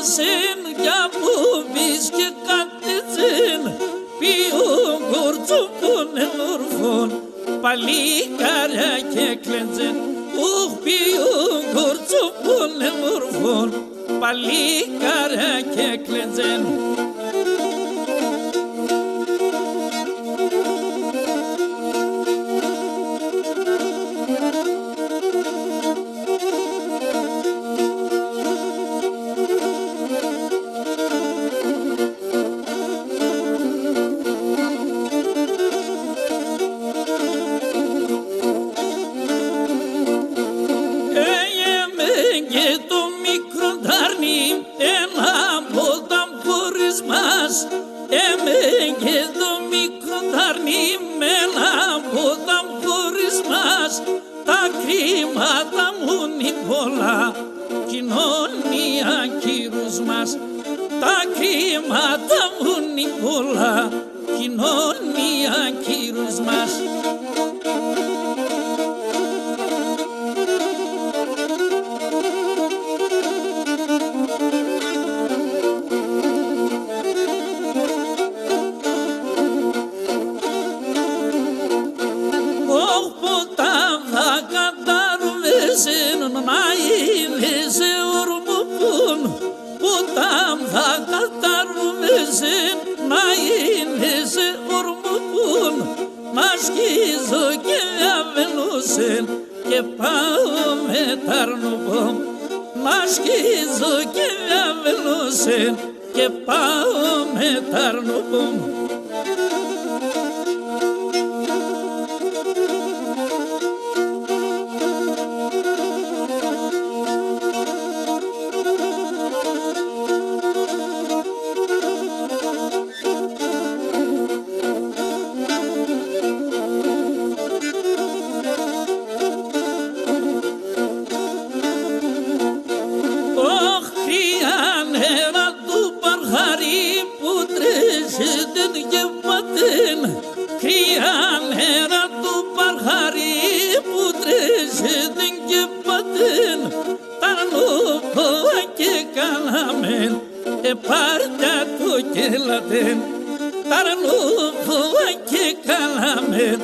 σεν για που μπεις και κατετσεν ποιον κορτσοπώνεν ορφών παλικάρια και κλεντζεν ουχ ποιον κορτσοπώνεν ορφών παλικάρια και κλεντζεν. Και το μικρό τάρνι ένα ποτάμ χωρίς μας και το μικρό τάρνι με ένα ποτάμ χωρίς μας τα κρίματα μου είναι πολλά κοινωνία κύρους μας τα κρίματα μου είναι πολλά κοινωνία κύρους μας. Να είναι σε ορμοπούν ποτάμ θα καταρρούμεσαι να είναι σε ορμοπούν να σκίζω και αβελούσεν και πάω με ταρνοπόμ να σκίζω και αβελούσεν και πάω με ταρνοπόμ. Τρέζεται και πατέν, κρύα νερά του παρχαρί που τρέζεται και πατέν, ταρνοπόα και καλαμέν, πάρτια το κελατέν, ταρνοπόα και καλαμέν,